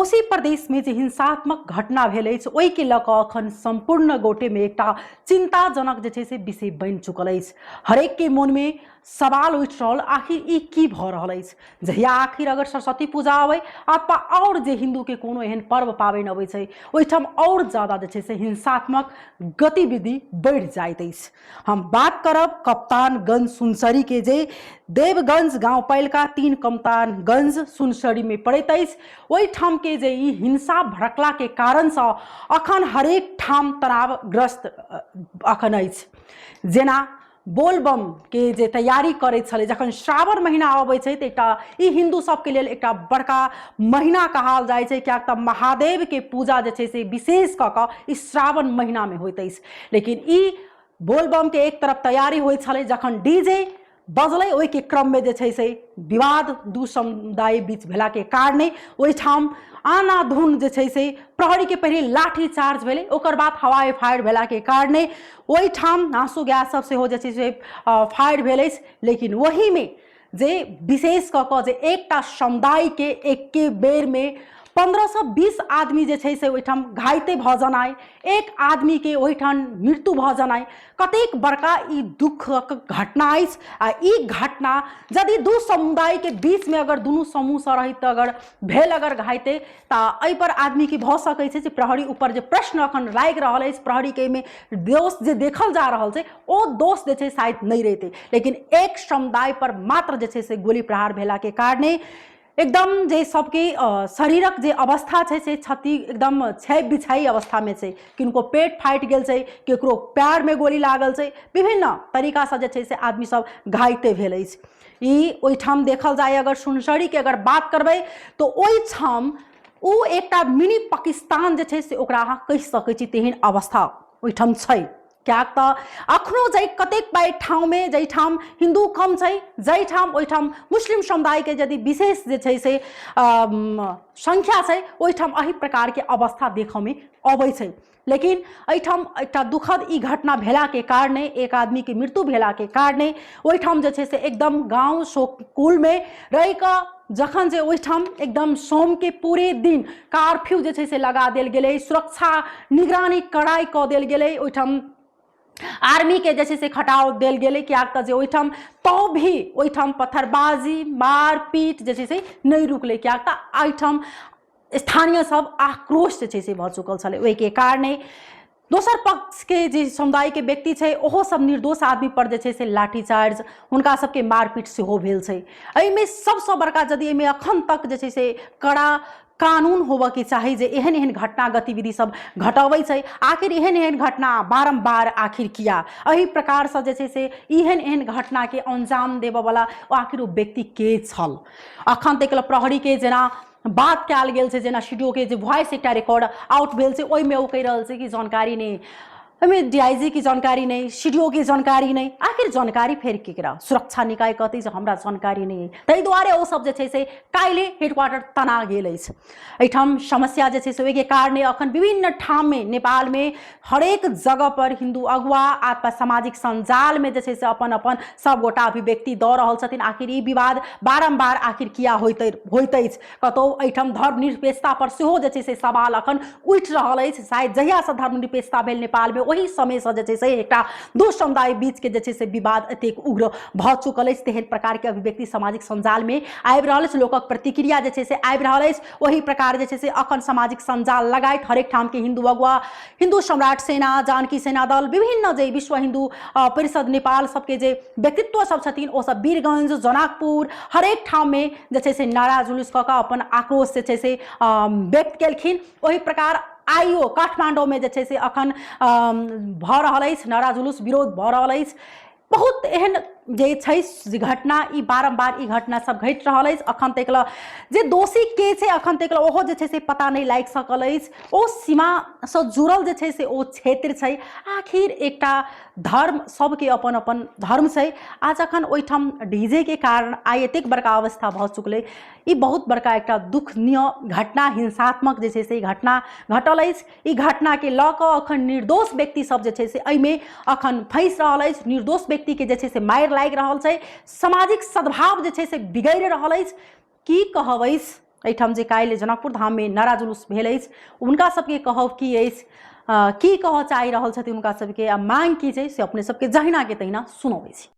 कोशी प्रदेश में जो हिंसात्मक घटना भेल अछि ओहि के लऽ कऽ अखन संपूर्ण गोटे में एक चिंताजनक जे छै से विषय बनि चुकल अछि। हरेक के मन में सवाल उठि रहल आखिर ई की भऽ रहल अछि। जहिया आखिर अगर सरस्वती पूजा आवे अथवा और जे हिंदू के कोनो एहन पर्व पाबनि अबै छै ओहिठाम और ज्यादा जे छै से हिंसात्मक गतिविधि बढ़ि जाइत अछि। हम बात करब कप्तानगंज सुनसरी के जे देवगंज गांव पालिका 3 कप्तानगंज सुनसरी में पड़ैत अछि ओहिठाम के जे ई हिंसा भड़कला के कारण से अखन हरेक ठाम तनावग्रस्त अखन अछि। जेना बोलबम के जे तैयारी करे छले जखन श्रावण महीना आबै छै तऽ एकटा ई हिंदू सबके लेल एकटा बड़का महीना कहल जाइ छै, कियाक तऽ महादेव के पूजा जे छै से विशेष कऽ कऽ ई श्रावण महीना में होइत अछि। लेकिन ई बोलबम के एक तरफ तैयारी होइ छले जखन डीजे बजलै ओहि के क्रम में जे छै से विवाद दू समुदाय बीच भेला के कारणे ओहिठाम आनाधुन जे छै से प्रहरी के पहले लाठी चार्ज भेलै, ओकर बाद हवाई फायर भेला के कारणे ओहिठाम आंसू गैस सब सेहो जे छै से फायर भेल अछि। लेकिन वही में जे विशेष कऽ कऽ जे एकटा समुदाय के एके बेर में 15 से 20 आदमी जे छै से ओहिठाम घायते भऽ जनाय, एक आदमी के ओहिठाम मृत्यु भऽ जनाय कतेक बड़का ई दुखक घटना अछि। आ ई घटना यदि दू समुदाय के बीच में अगर दुनू समूह से रहित अगर भेल अगर घायते तऽ एहि पर आदमी की भऽ सकै छै जे प्रहरी ऊपर जे प्रश्न अखन लागि रहल अछि प्रहरी के में दोष जे देखल जा रहल छै ओ दोष जे छै शायद नहीं रहते। लेकिन एक समुदाय पर मात्र जे छै से गोली प्रहार भेला के कारणे एकदम जे सबके शरीरक जे अवस्था छै से क्षति एकदम छै बिछाई अवस्था में छै। किनको पेट फाटि गेल छै, केकरो पैर में गोली लागल छै, विभिन्न तरीका से जे छै से आदमी सब घायते भेल अछि। ई ओहिठाम देखल जाए अगर सुनसरी के अगर बात करबै तो ओहिठाम ओ एकटा मिनी पाकिस्तान जे छै से ओकरा अहाँ कहि सकै छी तेहन अवस्था ओहिठाम छै। क्याक तऽ अखनो जाइ कतेक पाई ठाउँ में जैठाम हिंदू कम छै जैठाम ओहिठाम मुस्लिम समुदाय के यदि विशेष जे छै से संख्या छै ओहिठाम एही प्रकार के अवस्था देखऽ में अबै छै। लेकिन एहिठाम एकटा दुखद ई घटना भेला के कारणे एक आदमी के मृत्यु भेला के कारणे ओहिठाम जे छै से एकदम गांव शोककुल में रहि कऽ जखन जे ओहिठाम एकदम सोम के पूरे दिन कर्फ्यू जे छै से लगा देल गेलै, सुरक्षा निगरानी कड़ाई कऽ देल गेलै, ओहिठाम आर्मी के जे छै से खटाव देल गेलै। कियाक तऽ जे ओहिठाम तो भी ओहिठाम पत्थरबाजी मारपीट जे छै से नहीं रुकलै, कियाक तऽ एहिठाम स्थानीय सब आक्रोश जे छै से भऽ चुकल छलै। ओहि के कारणे दोसर पक्ष के जे समुदाय के व्यक्ति छै ओहो सब निर्दोष आदमी पर जे छै से लाठीचार्ज हुनका सबके मारपीट सेहो भेल छै। एहिमे सबसँ बड़का यदि एहिमे अखन तक जे छै से कड़ा कानून होबऽ के चाही जे एहन एहन घटना गतिविधि सब घटबै छै। आखिर एहन एहन घटना बारंबार आखिर किया एही प्रकार से जे छै से एहन एहन घटना के अंजाम देबऽ वाला आखिर ओ व्यक्ति के छल। अखन तक प्रहरी के जेना बात कयल गेल छै, जेना सीडीओ के जे वॉइस एकटा रिकॉर्ड आउट भेल छै ओहिमे ओ कहि रहल छै कि जानकारी नहीं, हमें डीआईजी की जानकारी नहीं, सीडीओ की जानकारी नहीं। आखिर जानकारी फेर केकरा सुरक्षा निकाय कहते जे हमरा जानकारी नहीं है, ताहि दुआरे ओ सब जे छै से काल्हि हेडक्वार्टर तना गेल अछि। एहिठाम समस्या जे छै से ओहि के कारणे अखन विभिन्न ठाम में नेपाल में हरेक जगह पर हिंदू अगुवा अथवा सामाजिक संजाल में जे छै से अपन अपन सब गोटा अभिव्यक्ति दऽ रहल छथिन। आखिर ई विवाद बारंबार आखिर किया होइत अछि, कतौ एहिठाम धर्मनिरपेक्षता पर सेहो जे छै से सवाल अखन उठि रहल अछि। शायद जहिया से धर्मनिरपेक्षता भेल नेपाल में ओही समय से जे छै से एकटा दू समुदाय बीच के जे छै से विवाद एतेक उग्र भऽ चुकल अछि। तेहन प्रकार के अभिव्यक्ति सामाजिक संजाल में आबि रहल अछि, लोकक प्रतिक्रिया जे छै से आबि रहल अछि। ओही प्रकार जे छै से अखन सामाजिक संजाल लगाइत हरेक ठाम के हिंदू अगुवा, हिंदू सम्राट सेना, जानकी सेना दल, विभिन्न जे विश्व हिंदू परिषद नेपाल सबके जे व्यक्तित्व सब छथिन ओ सब वीरगंज जनकपुर हरेक ठाम में जे छै से नारा जुलूस कऽ कऽ अपन आक्रोश जे छै से व्यक्त केलखिन। ओही प्रकार आइयो काठमांडू में जे छै से अखन भऽ रहल अछि नारा जुलूस, विरोध भऽ रहल अछि। बहुत एहन जे छै घटना ई बारंबार ई घटना सब घटि रहल अछि। अखन तक जे दोषी के छै अखन तक ओहो जे छै से पता नहीं लागि सकल अछि। ओ सीमा से जुड़ल जे छै से ओ क्षेत्र छै। आखिर एकटा धर्म सबके अपन अपन धर्म छै। आज अखन ओहिठाम डीजे के कारण आइ एतेक बड़का अवस्था भऽ चुकलै। ई बहुत बड़का एकटा दुखनीय घटना हिंसात्मक जे छै से घटना घटल अछि। ई घटना के लऽ कऽ अखन निर्दोष व्यक्ति सब जे छै से एहिमे अखन फंसि रहल अछि। निर्दोष व्यक्ति के जे छै से मारि लागि रहल छै, सामाजिक सद्भाव जे छै से बिगड़ि रहल अछि। की कहब अछि एहिठाम जे काल्हि जनकपुर धाम में नारा जुलूस भेल अछि उनका सबके कहब की अछि, की कह चाहि रहल छथिन उनका सबके आ मांग की छै से अपने सबके जहिना के तहिना सुनबै छी।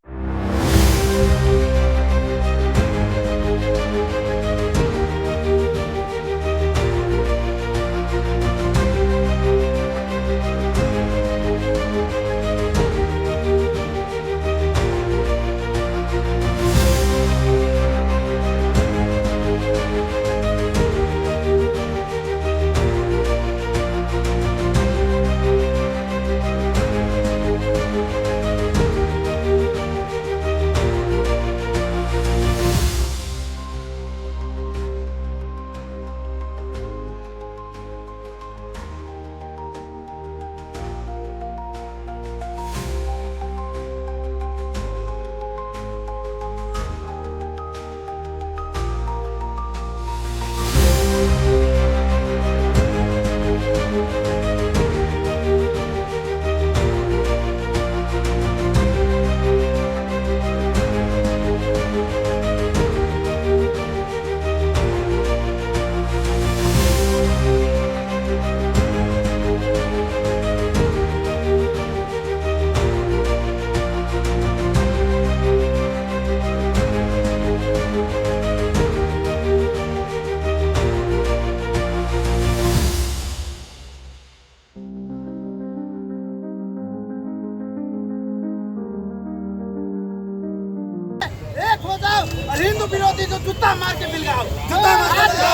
हिंदू विरोधी को जूता मार के बिलगाओ, जूता मार के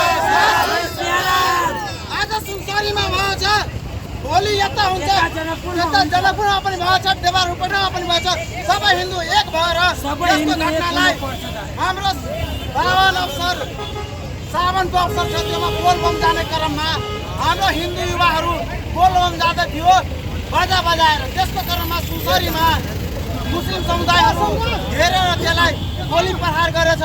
आज सुनसरीमा भयो छ, भोलि यता हुन्छ, यता जनकपुरमा पनि भयो छ, देवार उपरमा पनि भयो छ, सबै हिन्दू एक भएर यसको घटनालाई हाम्रो पावन अवसर सावनको अवसर छ, त्यसमा बोलबम जाने क्रममा हाम्रो हिन्दू युवाहरू बोलबम जाँदै थियो बाजा बजाएर। त्यसको क्रममा सुनसरीमा मुस्लिम समुदायहरू घेरेर त्यसलाई गोली प्रहार गरेछ,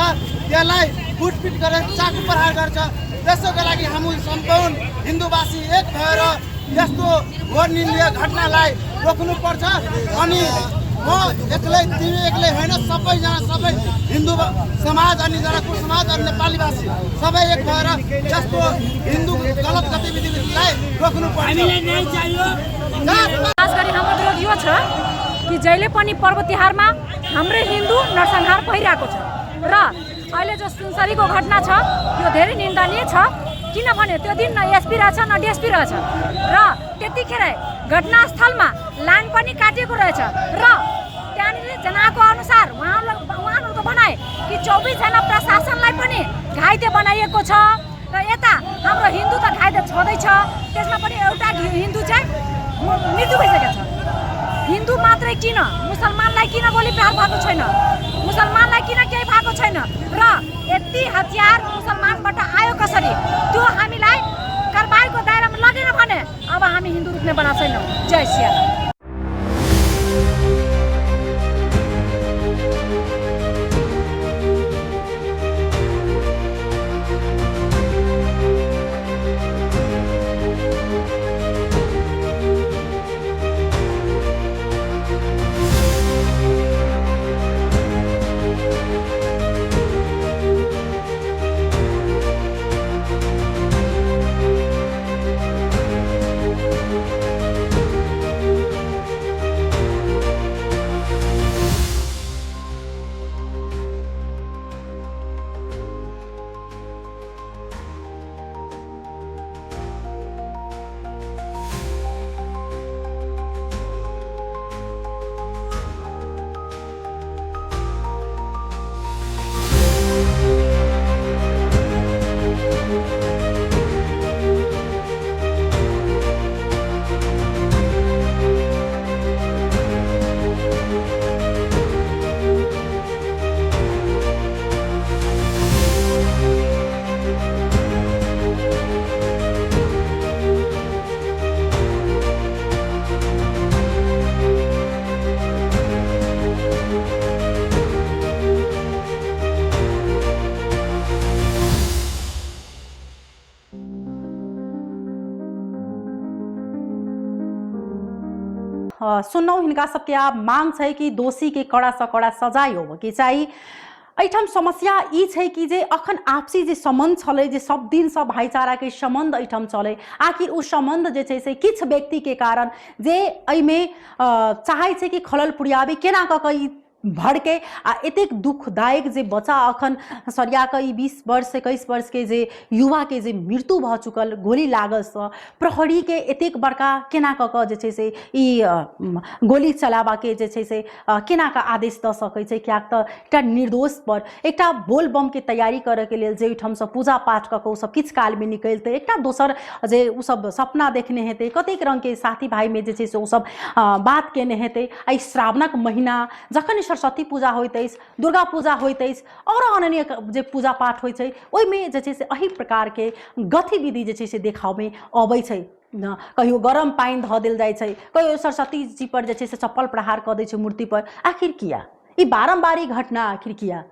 त्यसलाई कुटपिट गरेर चाकु प्रहार गर्छ। त्यसको लागि हामी सम्पूर्ण हिन्दूवासी एक भएर यस्तो घोर निन्दनीय घटनालाई रोक्नुपर्छ। अनि म एक्लै, तिमी एक्लै होइन, सबैजना, सबै हिन्दू समाज अनि जनकपुर समाज अनि नेपालीवासी सबै एक भएर यस्तो हिन्दू गलत गतिविधिलाई रोक्नुपर्छ। खास गरी हाम्रो विरोध यो छ कि जहिले पनि पर्व तिहारमा हाम्रो हिन्दू नरसंहार भइरहेको छ र अहिले जो सुनसरीको घटना छ यो धेरै निन्दनीय छ, किनभने त्यो दिन न एसपी रहेछ न डिएसपी रहेछ र त्यतिखेर घटनास्थलमा लाइन पनि काटिएको रहेछ र त्यहाँनिर जनाको अनुसार उहाँहरूको भनाइ कि 24 जना प्रशासनलाई पनि घाइते बनाइएको छ र यता हाम्रो हिन्दू त घाइते छँदैछ, त्यसमा पनि एउटा हिन्दू चाहिँ मृत्यु भइसकेको छ। हिन्दू मात्रै किन, मुसलमानलाई किन गोली प्रहार भएको छैन, मुसलमानलाई किन केही भएको छैन र यति हतियार मुसलमानबाट आयो कसरी, त्यो हामीलाई कारबाहीको दायरामा लगेन भने अब हामी हिन्दू रुक्ने बना छैनौँ। जय सिया। सुन्नौ हिनका सबके आप मांग छै कि दोषी के कड़ा से कड़ा सजाय हो कि चाहिए एहिठाम समस्या ई छै कि जे अखन आपसी जे संबंध छलै जे सब दिन सब भाईचारा के संबंध एहिठाम चलै, आखिर ओ संबंध जे छै से किछु व्यक्ति के कारण जे एहिमे चाहै छै कि खलल पुर्याबी, केना कऽ कऽ ई भड़के आ एतेक दुखदायक जे बच्चा अखन सरिया कऽ ई 20 वर्ष 21 वर्ष के जे युवा के जे मृत्यु भऽ चुकल गोली लागलसँ, प्रहरी के एतेक बड़का केना कऽ कऽ जे छै से ई गोली चलाबा के जे छै से केना कऽ आदेश दऽ सकै छै, कियाक तऽ एकटा निर्दोष पर एकटा बोल बम के तैयारी करऽ के लेल जे ओहिठाम सँ पूजा पाठ कऽ कऽ ओ सब किछु काल में निकलतै, एकटा दोसर जे ओ सब सपना देखने हेतै, कतेक रंग के साथी भाई में जे छै से ओ सब बात केने हेतै। एहि श्रावणक महीना जखन सरस्वती पूजा होइत अछि, दुर्गा पूजा होइत अछि और अन्य जे पूजा पाठ होइत छै, ओहिमे जे छै से एही प्रकार के गतिविधि जे छै से देखावे अबै छै। कहियो गरम पानी धऽ देल जाइ छै, कहियो सरस्वती जी पर जे छै से चप्पल प्रहार कऽ दै छै मूर्ति पर। आखिर किया ई बारंबारी घटना, आखिर किया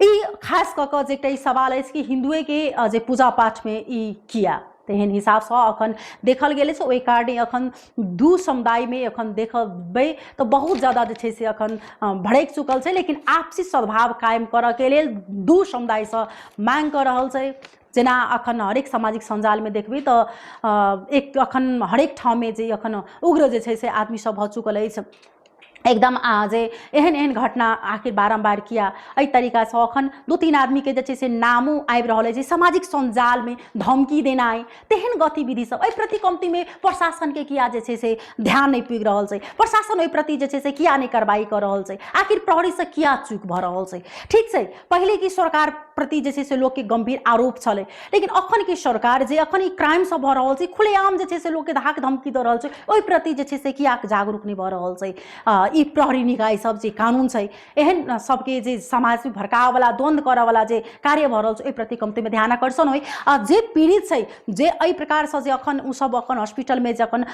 ई खास कऽ कऽ जे एकटा ई सवाल अछि कि हिंदुए के जे पूजा पाठ में ई किया तेहन हिसाब से अखन देखल गेल छै। ओहि कारणे अखन दू समुदाय में अखन देखबै तऽ बहुत ज्यादा जे छै से अखन भड़क चुकल छै, लेकिन आपसी सद्भाव कायम करऽ के लेल दू समुदाय से मांग कर रहल छै। जेना अखन हरेक सामाजिक संजाल में देखबै तऽ एक अखन हरेक ठाव में जे अखन उग्र जे छै से आदमी सब भऽ चुकल अछि, एकदम जे एहन एहन घटना आखिर बारंबार किया एहि तरीका से अखन 2-3 आदमी के जे छै से नामो आबि रहल अछि, सामाजिक संजाल में धमकी देनाइ, तेहन गतिविधि सब एहि प्रति कमती में प्रशासन के किया जे छै से ध्यान नहीं पुगि रहल छै, प्रशासन ओहि प्रति जे छै से किया नहीं कार्रवाई कर रहल छै, आखिर प्रहरी से किया चूक भऽ रहल छै। ठीक छै, पहले की सरकार प्रति जे छै से लोग के गंभीर आरोप छलै, लेकिन अखन की सरकार जे अखन ई क्राइम सब भऽ रहल छै, खुलेआम जे छै से लोग के धाक धमकी दऽ रहल छै, ओहि प्रति जे छै से किया जागरूक नहीं भऽ रहल छै। ई प्रहरी निकाय सब जे कानून छै, एहन सबके जे समाज में भड़काव वाला द्वंद्व करऽ वाला जे कार्य भऽ रहल छै, ओहि प्रति कमती में ध्यान आकर्षण होय। जे पीड़ित छै, जे एहि प्रकार से जे अखन उ सब अखन हॉस्पिटल में जखन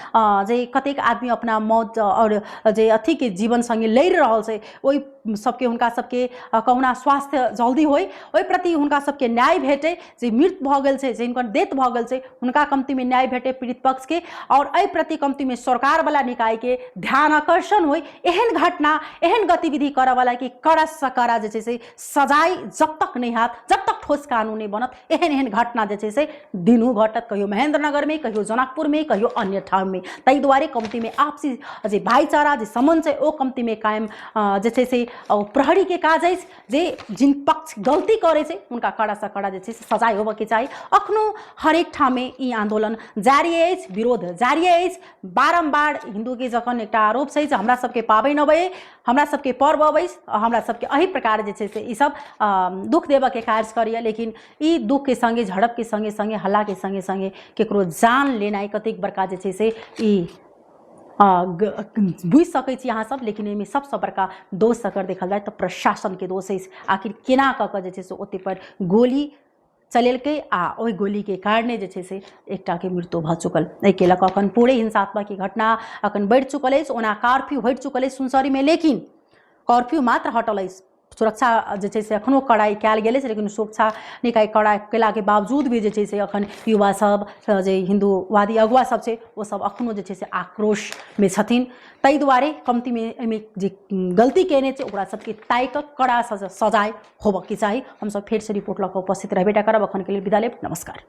जे कतेक आदमी अपना मौत और जे अथी के जीवन संगे लड़ि रहल छै, ओहि सबके हुनका सबके कहुना स्वास्थ्य जल्दी होय, ओहि प्रति हुनका सबके न्याय भेटे, जे मृत्यु भऽ गेल छै, जिनकर डेथ भऽ गेल छै, हुनका कमती में न्याय भेटे पीड़ित पक्ष के, और एहि प्रति कमती में सरकार वाला निकाय के ध्यान आकर्षण होय। एहन घटना एहन गतिविधि करऽ वाला के कड़ा से कड़ा जे छै से सजाई जब तक नहीं हाथ, जब तक ठोस कानून नहीं बनत, एहन एहन घटना जे छै से दिनों घटत, कहियो महेंद्रनगर में, कहियो जनकपुर में, कहियो अन्य ठाव में। ताहि दुआरे कमती में आपसी जे भाईचारा जे संबंध छै ओ कमती में कायम जे छै से प्रहरी के काज अछि, जे जिन पक्ष गलती करे छै उनका कड़ा से कड़ा जे छै से सजाई होबे के चाही। अखनो हरेक ठाव में ई आंदोलन जारी अछि, विरोध जारी अछि। बारंबार हिंदू के जखन एकटा आरोप छै जे हमरा सबके पाबनि अबै, हमरा सबके पर्व अबै, हमरा सबके एही प्रकार जे छै से ई सब दुख देबऽ के कार्य करिए, लेकिन ई दुख के संगे झड़प के संगे संगे हल्ला के संगे संगे केकरो जान लेनाइ कतेक बड़का जे छै से ई बुझि सकै छी अहाँ सब। लेकिन एहिमे सबसे बड़का दोष अगर देखल जाए तऽ प्रशासन के दोष अछि। आखिर केना कऽ कऽ जे छै से ओते पर गोली चलेलकै आ ओहि गोली के कारणे जे छै से एकटा के मृत्यु भऽ चुकल। एहि के लऽ कऽ अखन पूरे हिंसात्मक की घटना अखन बढ़ि चुकल अछि। ओना कर्फ्यू हटि चुकल अछि सुनसरी में, लेकिन कर्फ्यू मात्र हटल अछि, सुरक्षा जे छै से अखनो कड़ाई कयल गेल अछि, लेकिन सुरक्षा निकाय कड़ाई केला के बावजूद भी जे छै से अखन युवा सब जे हिंदूवादी अगुआ सब छै ओ सब अखनो जे छै से आक्रोश में छथिन। ताहि दुआरे कमती में एहिमे जे गलती केने छै ओकरा सबके ताकि कऽ कड़ा सजाए होबऽ के चाही। हम सब फेर से रिपोर्ट लऽ कऽ उपस्थित रहबेटा करब। अखन के लेल विदा लेब, नमस्कार।